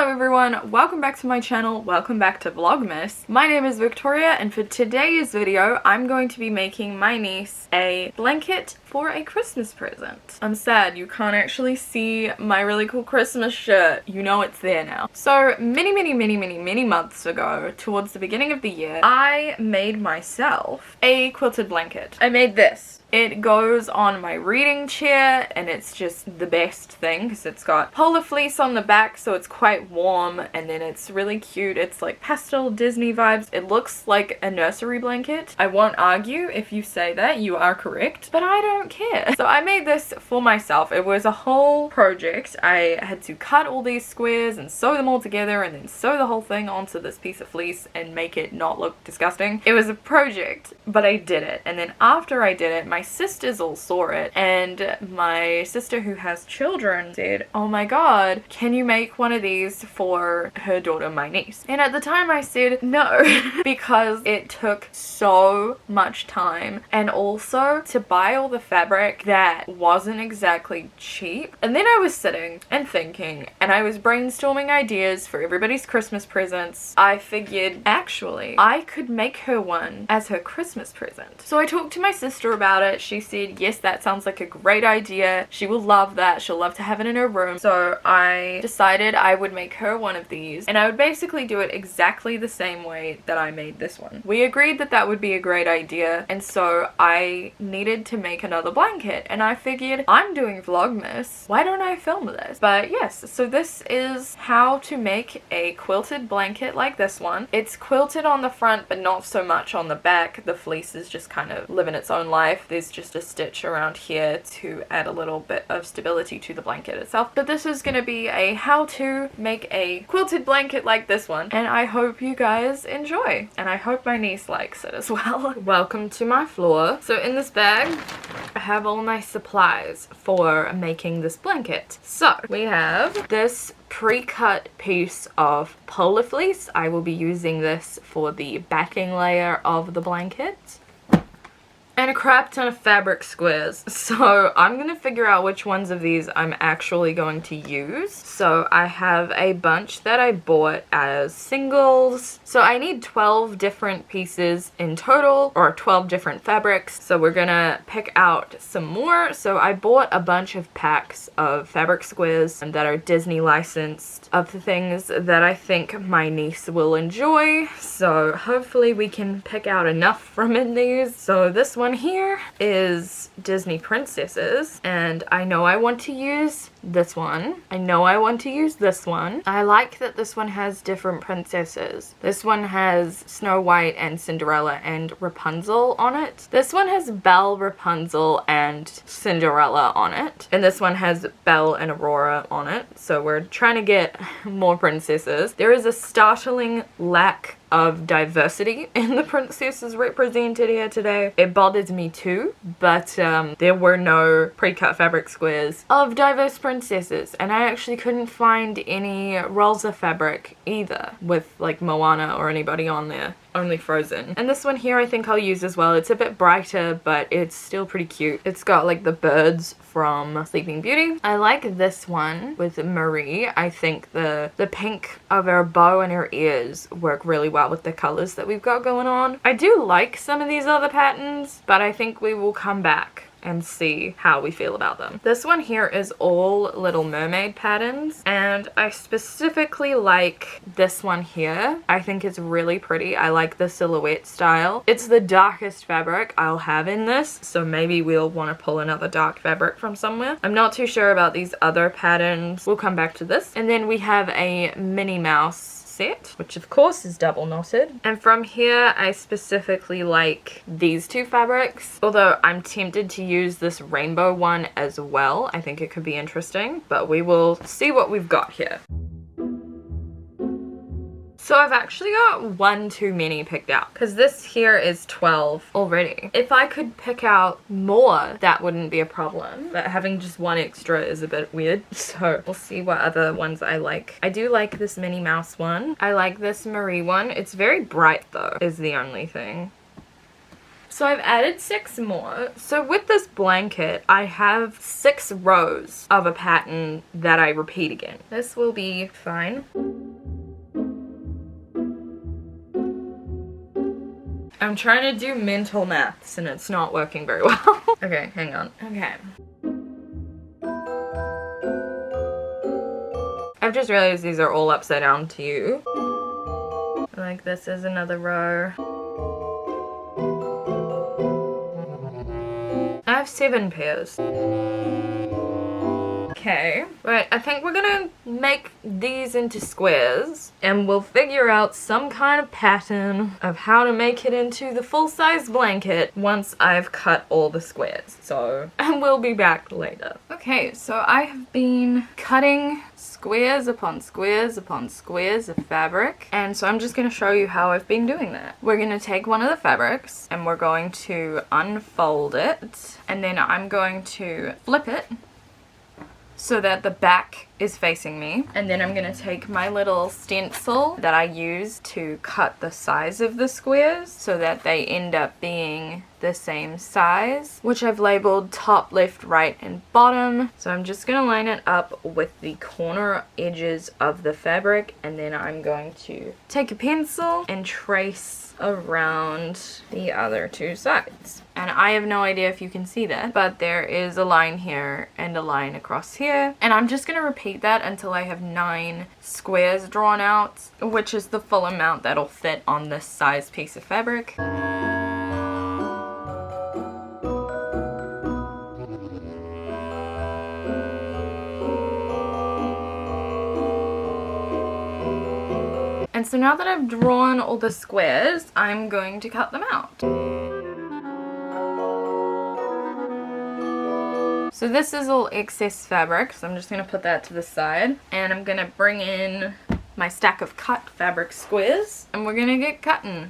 Hello everyone, welcome back to my channel, welcome back to Vlogmas. My name is Victoria and for today's video I'm going to be making my niece a blanket for a Christmas present. I'm sad you can't actually see my really cool Christmas shirt. You know it's there now. So many months ago, towards the beginning of the year, I made myself a quilted blanket. I made this. It goes on my reading chair and it's just the best thing because it's got polar fleece on the back so it's quite warm, and then it's really cute. It's like pastel Disney vibes. It looks like a nursery blanket. I won't argue if you say that, you are correct, but I don't care. So I made this for myself. It was a whole project. I had to cut all these squares and sew them all together and then sew the whole thing onto this piece of fleece and make it not look disgusting. It was a project, but I did it. And then after I did it, my sisters all saw it, and my sister who has children said, oh my god, can you make one of these for her daughter, my niece? And at the time I said no because it took so much time, and also to buy all the fabric that wasn't exactly cheap. And then I was sitting and thinking, and I was brainstorming ideas for everybody's Christmas presents. I figured actually I could make her one as her Christmas present. So I talked to my sister about it. She said yes, that sounds like a great idea, she will love that, she'll love to have it in her room. So I decided I would make her one of these, and I would basically do it exactly the same way that I made this one. We agreed that that would be a great idea, and so I needed to make another blanket, and I figured I'm doing Vlogmas, why don't I film this? But yes, so this is how to make a quilted blanket like this one. It's quilted on the front but not so much on the back. The fleece is just kind of living its own life. There's just a stitch around here to add a little bit of stability to the blanket itself. But this is going to be a how to make a quilted blanket like this one, and I hope you guys enjoy, and I hope my niece likes it as well. Welcome to my floor. So in this bag I have all my supplies for making this blanket. So we have this pre-cut piece of polar fleece. I will be using this for the backing layer of the blanket. And a crap ton of fabric squares. So I'm gonna figure out which ones of these I'm actually going to use. So I have a bunch that I bought as singles. So I need 12 different pieces in total, or 12 different fabrics. So we're gonna pick out some more. So I bought a bunch of packs of fabric squares that are Disney licensed, of the things that I think my niece will enjoy. So hopefully we can pick out enough from in these. So this one here is Disney princesses, and I know I want to use this one. I know I want to use this one. I like that this one has different princesses. This one has Snow White and Cinderella and Rapunzel on it. This one has Belle, Rapunzel, and Cinderella on it. And this one has Belle and Aurora on it. So we're trying to get more princesses. There is a startling lack of diversity in the princesses represented here today. It bothers me too, but there were no pre-cut fabric squares of diverse princesses, and I actually couldn't find any rolls of fabric either with like Moana or anybody on there. Only Frozen. And this one here I think I'll use as well. It's a bit brighter, but it's still pretty cute. It's got like the birds from Sleeping Beauty. I like this one with Marie. I think the pink of her bow and her ears work really well with the colors that we've got going on. I do like some of these other patterns, but I think we will come back and see how we feel about them. This one here is all Little Mermaid patterns, and I specifically like this one here. I think it's really pretty. I like the silhouette style. It's the darkest fabric I'll have in this, so maybe we'll want to pull another dark fabric from somewhere. I'm not too sure about these other patterns. We'll come back to this. And then we have a Minnie Mouse set, which of course is double knotted. And from here I specifically like these two fabrics, although I'm tempted to use this rainbow one as well. I think it could be interesting, but we will see what we've got here. So I've actually got one too many picked out because this here is 12 already. If I could pick out more, that wouldn't be a problem, but having just one extra is a bit weird. So we'll see what other ones I like. I do like this Minnie Mouse one. I like this Marie one. It's very bright though, is the only thing. So I've added 6 more. So with this blanket, I have 6 rows of a pattern that I repeat again. This will be fine. I'm trying to do mental maths and it's not working very well. Okay, hang on. Okay. I've just realized these are all upside down to you. Like this is another row. I have 7 pairs. Okay, right, I think we're gonna make these into squares and we'll figure out some kind of pattern of how to make it into the full-size blanket once I've cut all the squares. So, and we'll be back later. Okay, so I have been cutting squares upon squares upon squares of fabric, and so I'm just going to show you how I've been doing that. We're going to take one of the fabrics and we're going to unfold it, and then I'm going to flip it so that the back is facing me, and then I'm gonna take my little stencil that I use to cut the size of the squares so that they end up being the same size, which I've labeled top, left, right, and bottom. So I'm just gonna line it up with the corner edges of the fabric, and then I'm going to take a pencil and trace around the other 2 sides. And I have no idea if you can see that, but there is a line here and a line across here, and I'm just gonna repeat that until I have 9 squares drawn out, which is the full amount that'll fit on this size piece of fabric. And so now that I've drawn all the squares, I'm going to cut them out. So this is all excess fabric, so I'm just going to put that to the side. And I'm going to bring in my stack of cut fabric squares, and we're going to get cutting.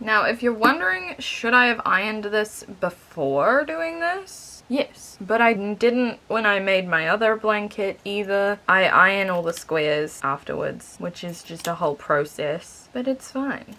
Now, if you're wondering, should I have ironed this before doing this? Yes, but I didn't when I made my other blanket either. I iron all the squares afterwards, which is just a whole process, but it's fine.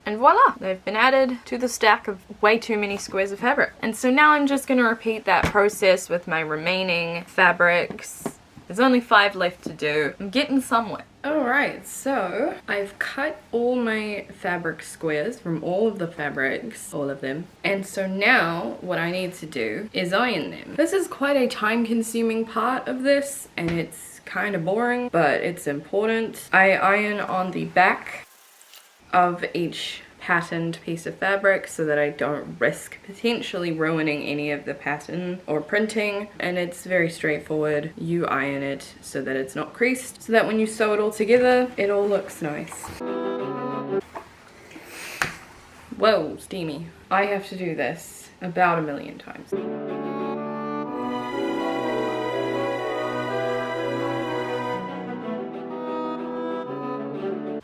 And voila! They've been added to the stack of way too many squares of fabric. And so now I'm just going to repeat that process with my remaining fabrics. There's only 5 left to do. I'm getting somewhere. Alright, so I've cut all my fabric squares from all of the fabrics, all of them. And so now what I need to do is iron them. This is quite a time-consuming part of this, and it's kind of boring, but it's important. I iron on the back of each patterned piece of fabric so that I don't risk potentially ruining any of the pattern or printing, and it's very straightforward. You iron it so that it's not creased, so that when you sew it all together it all looks nice. Whoa, steamy. I have to do this about 1,000,000 times.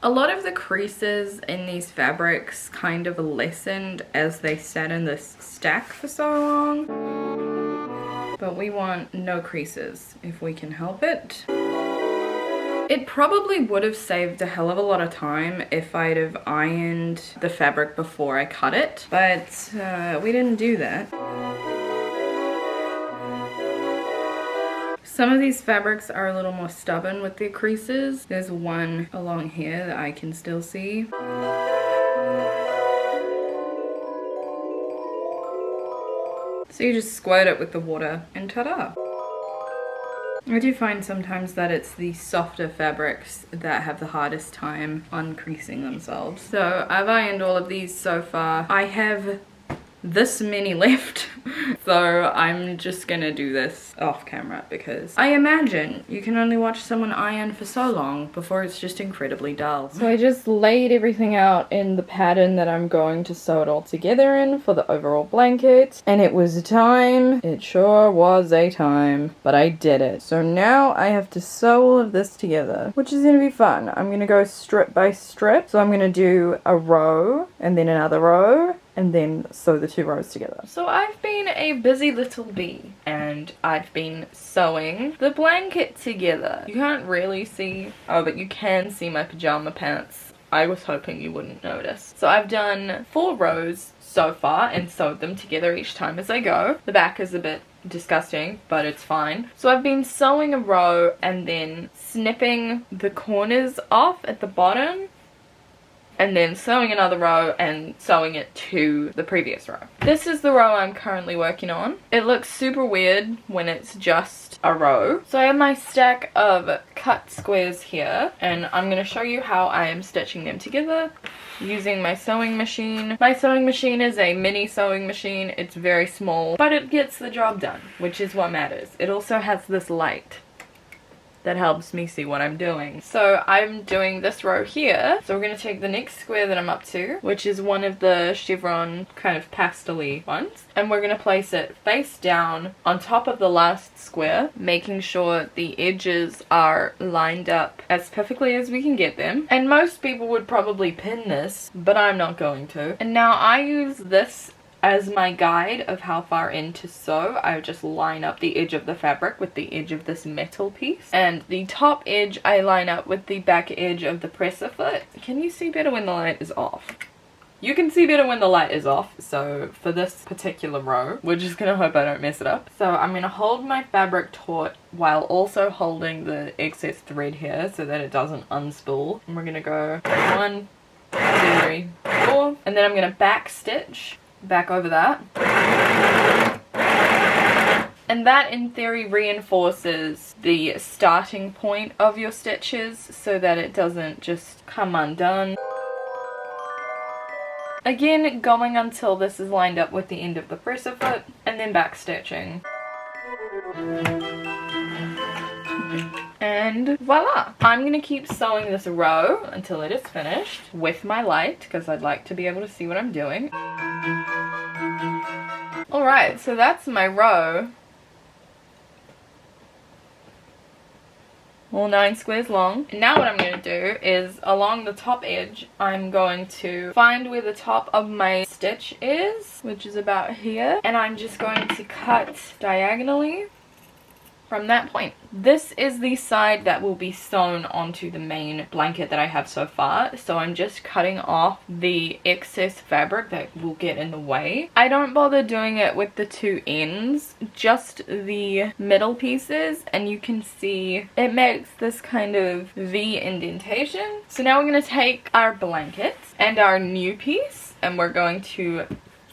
A lot of the creases in these fabrics kind of lessened as they sat in this stack for so long. But we want no creases if we can help it. It probably would have saved a hell of a lot of time if I'd have ironed the fabric before I cut it, but we didn't do that. Some of these fabrics are a little more stubborn with their creases. There's one along here that I can still see. So you just squirt it with the water and ta-da! I do find sometimes that it's the softer fabrics that have the hardest time uncreasing themselves. So I've ironed all of these so far. I have this many left, so I'm just gonna do this off camera because I imagine you can only watch someone iron for so long before it's just incredibly dull. So I just laid everything out in the pattern that I'm going to sew it all together in for the overall blanket, and it was a time. It sure was a time, but I did it. So now I have to sew all of this together, which is gonna be fun. I'm gonna go strip by strip, so I'm gonna do a row and then another row and then sew the 2 rows together. So I've been a busy little bee and I've been sewing the blanket together. You can't really see, oh, but you can see my pajama pants. I was hoping you wouldn't notice. So I've done 4 rows so far and sewed them together each time as I go. The back is a bit disgusting, but it's fine. So I've been sewing a row and then snipping the corners off at the bottom, and then sewing another row and sewing it to the previous row. This is the row I'm currently working on. It looks super weird when it's just a row. So I have my stack of cut squares here, and I'm going to show you how I am stitching them together using my sewing machine. My sewing machine is a mini sewing machine. It's very small, but it gets the job done, which is what matters. It also has this light that helps me see what I'm doing. So I'm doing this row here. So we're going to take the next square that I'm up to, which is one of the chevron kind of pastel-y ones, and we're going to place it face down on top of the last square, making sure the edges are lined up as perfectly as we can get them. And most people would probably pin this, but I'm not going to. And now I use this as my guide of how far in to sew. I just line up the edge of the fabric with the edge of this metal piece, and the top edge I line up with the back edge of the presser foot. Can you see better when the light is off? You can see better when the light is off. So for this particular row, we're just gonna hope I don't mess it up. So I'm gonna hold my fabric taut while also holding the excess thread here so that it doesn't unspool. And we're gonna go 1, 2, 3, 4, and then I'm gonna back stitch back over that, and that in theory reinforces the starting point of your stitches so that it doesn't just come undone. Again, going until this is lined up with the end of the presser foot, and then back stitching. And voila! I'm gonna keep sewing this row until it is finished with my light, because I'd like to be able to see what I'm doing. Alright, so that's my row. All 9 squares long. And now what I'm going to do is along the top edge, I'm going to find where the top of my stitch is, which is about here, and I'm just going to cut diagonally from that point. This is the side that will be sewn onto the main blanket that I have so far, so I'm just cutting off the excess fabric that will get in the way. I don't bother doing it with the 2 ends, just the middle pieces, and you can see it makes this kind of V indentation. So now we're going to take our blanket and our new piece, and we're going to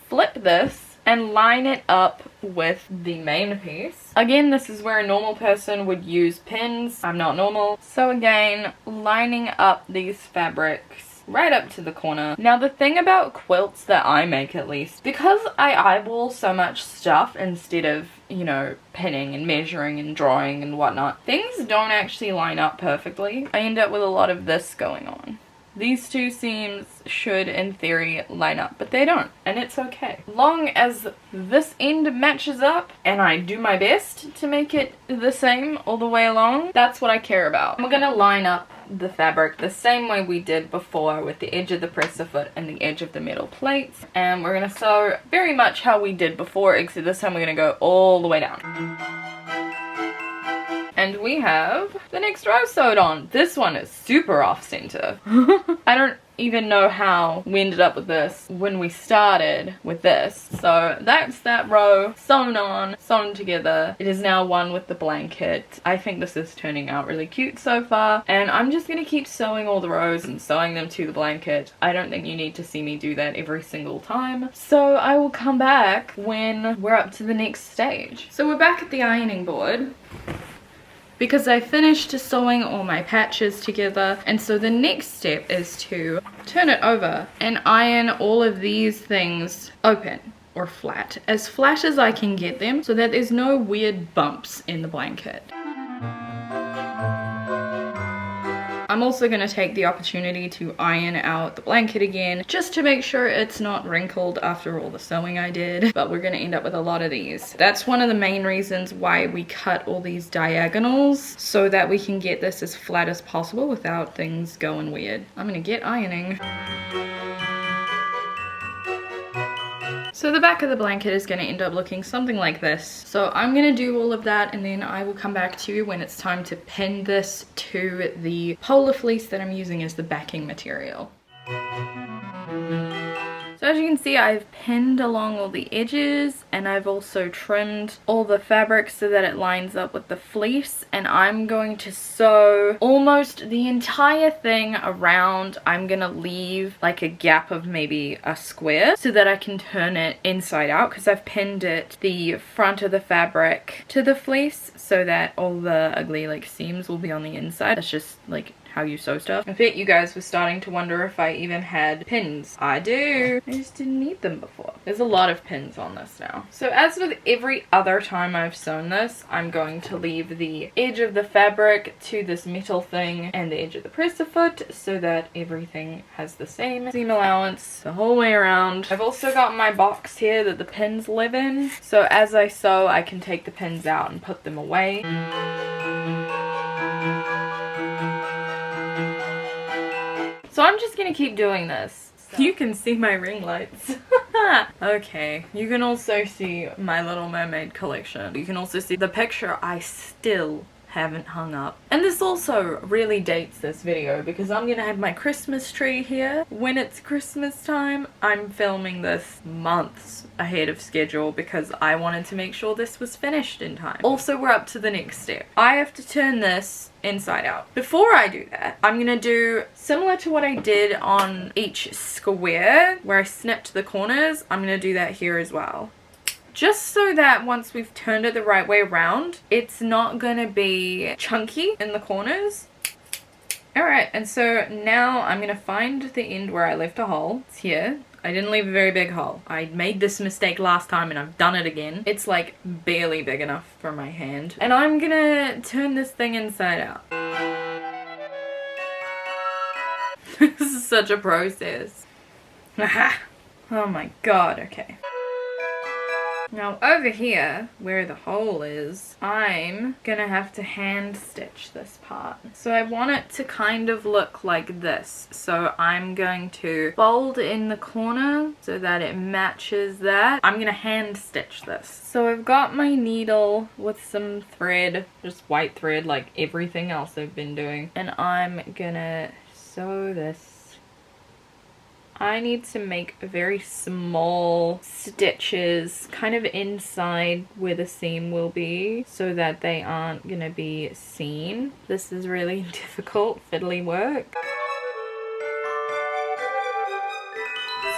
flip this and line it up with the main piece. Again, this is where a normal person would use pins. I'm not normal. So again, lining up these fabrics right up to the corner. Now the thing about quilts that I make, at least, because I eyeball so much stuff instead of, you know, pinning and measuring and drawing and whatnot, things don't actually line up perfectly. I end up with a lot of this going on. These 2 seams should, in theory, line up, but they don't, and it's okay. Long as this end matches up, and I do my best to make it the same all the way along, that's what I care about. We're gonna line up the fabric the same way we did before, with the edge of the presser foot and the edge of the metal plates, and we're gonna sew very much how we did before, except this time we're gonna go all the way down. And we have the next row sewed on. This one is super off center. I don't even know how we ended up with this when we started with this. So that's that row sewn on, sewn together. It is now one with the blanket. I think this is turning out really cute so far, and I'm just gonna keep sewing all the rows and sewing them to the blanket. I don't think you need to see me do that every single time. So I will come back when we're up to the next stage. So we're back at the ironing board, because I finished sewing all my patches together, and so the next step is to turn it over and iron all of these things open or flat as I can get them, so that there's no weird bumps in the blanket. I'm also going to take the opportunity to iron out the blanket again, just to make sure it's not wrinkled after all the sewing I did, but we're going to end up with a lot of these. That's one of the main reasons why we cut all these diagonals, so that we can get this as flat as possible without things going weird. I'm going to get ironing. So the back of the blanket is going to end up looking something like this. So I'm going to do all of that, and then I will come back to you when it's time to pin this to the polar fleece that I'm using as the backing material. So as you can see, I've pinned along all the edges, and I've also trimmed all the fabric so that it lines up with the fleece, and I'm going to sew almost the entire thing around. I'm gonna leave like a gap of maybe a square so that I can turn it inside out, because I've pinned it the front of the fabric to the fleece so that all the ugly like seams will be on the inside. That's just like how you sew stuff. I bet you guys were starting to wonder if I even had pins. I do. I just didn't need them before. There's a lot of pins on this now. So as with every other time I've sewn this, I'm going to leave the edge of the fabric to this metal thing and the edge of the presser foot so that everything has the same seam allowance the whole way around. I've also got my box here that the pins live in. So as I sew, I can take the pins out and put them away. So I'm just gonna keep doing this. You can see my ring lights. Okay, you can also see my Little Mermaid collection. You can also see the picture I still haven't hung up. And this also really dates this video because I'm gonna have my Christmas tree here. When it's Christmas time, I'm filming this months ahead of schedule because I wanted to make sure this was finished in time. Also, we're up to the next step. I have to turn this inside out. Before I do that, I'm gonna do similar to what I did on each square where I snipped the corners. I'm gonna do that here as well. Just so that once we've turned it the right way around, it's not gonna be chunky in the corners. Alright, and so now I'm gonna find the end where I left a hole. It's here. I didn't leave a very big hole. I made this mistake last time and I've done it again. It's like barely big enough for my hand. And I'm gonna turn this thing inside out. This is such a process. Aha! Oh my god, okay. Now over here, where the hole is, I'm gonna have to hand stitch this part. So I want it to kind of look like this. So I'm going to fold in the corner so that it matches that. I'm gonna hand stitch this. So I've got my needle with some thread, just white thread like everything else I've been doing. And I'm gonna sew this. I need to make very small stitches kind of inside where the seam will be so that they aren't gonna be seen. This is really difficult fiddly work.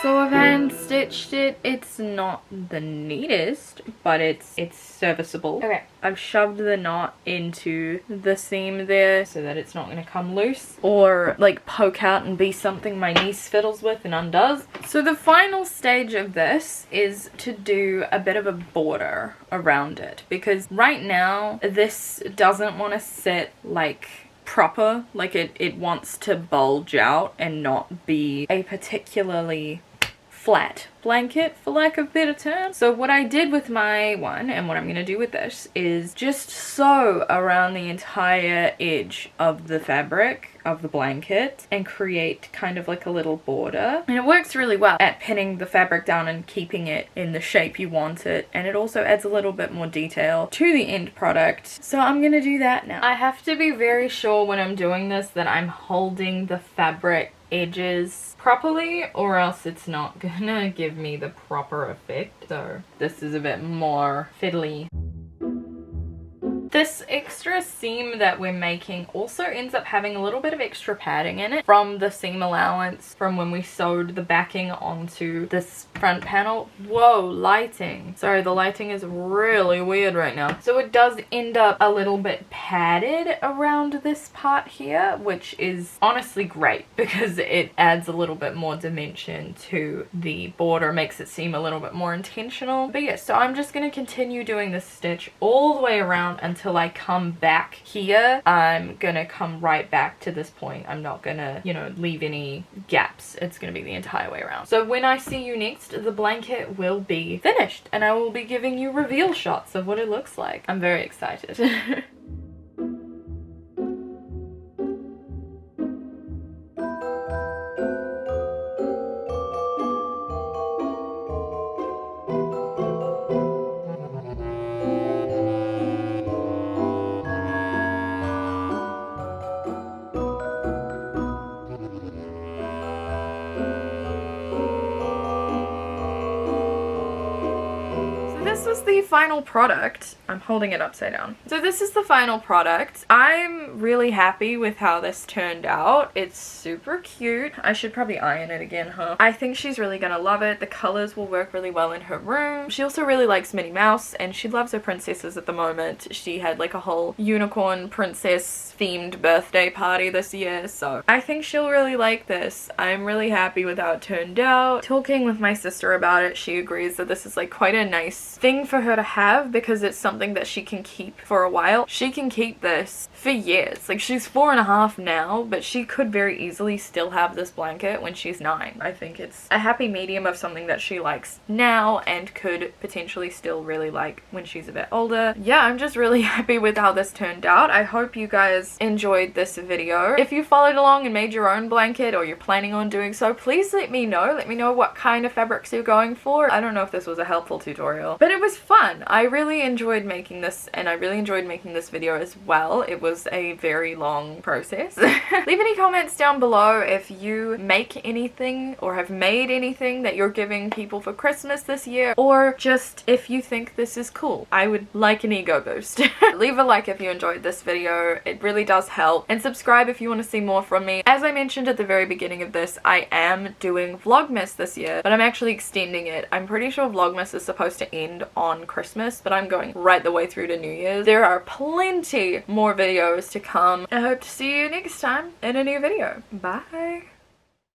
So I've hand stitched it. It's not the neatest, but it's serviceable. Okay, I've shoved the knot into the seam there so that it's not going to come loose or like poke out and be something my niece fiddles with and undoes. So the final stage of this is to do a bit of a border around it, because right now this doesn't want to sit like proper, like it wants to bulge out and not be a particularly flat blanket, for lack of a better term. So what I did with my one, and what I'm going to do with this, is just sew around the entire edge of the fabric of the blanket and create kind of like a little border. And it works really well at pinning the fabric down and keeping it in the shape you want it, and it also adds a little bit more detail to the end product. So I'm gonna do that now. I have to be very sure when I'm doing this that I'm holding the fabric edges properly, or else it's not gonna give me the proper effect. So this is a bit more fiddly. This extra seam that we're making also ends up having a little bit of extra padding in it from the seam allowance from when we sewed the backing onto this front panel. Whoa, lighting. Sorry, the lighting is really weird right now. So it does end up a little bit padded around this part here, which is honestly great because it adds a little bit more dimension to the border, makes it seem a little bit more intentional. But yeah, so I'm just going to continue doing this stitch all the way around until I come back here. I'm gonna come right back to this point. I'm not gonna, you know, leave any gaps. It's gonna be the entire way around. So when I see you next, the blanket will be finished and I will be giving you reveal shots of what it looks like. I'm very excited. this was the final product. I'm holding it upside down. So this is the final product. I'm really happy with how this turned out. It's super cute. I should probably iron it again, huh? I think she's really gonna love it. The colors will work really well in her room. She also really likes Minnie Mouse and she loves her princesses at the moment. She had like a whole unicorn princess themed birthday party this year, so I think she'll really like this. I'm really happy with how it turned out. Talking with my sister about it, she agrees that this is like quite a nice thing for her to have because it's something that she can keep for a while. She can keep this for years. Like, she's 4.5 now, but she could very easily still have this blanket when she's 9. I think it's a happy medium of something that she likes now and could potentially still really like when she's a bit older. Yeah, I'm just really happy with how this turned out. I hope you guys enjoyed this video. If you followed along and made your own blanket or you're planning on doing so, please let me know. Let me know what kind of fabrics you're going for. I don't know if this was a helpful tutorial, but it was fun. I really enjoyed making this and I really enjoyed making this video as well. It was a very long process. Leave any comments down below if you make anything or have made anything that you're giving people for Christmas this year, or just if you think this is cool. I would like an ego boost. Leave a like if you enjoyed this video. It really does help, and subscribe if you want to see more from me. As I mentioned at the very beginning of this, I am doing Vlogmas this year, but I'm actually extending it. I'm pretty sure Vlogmas is supposed to end on Christmas, but I'm going right the way through to New Year's. There are plenty more videos to come. I hope to see you next time in a new video. Bye!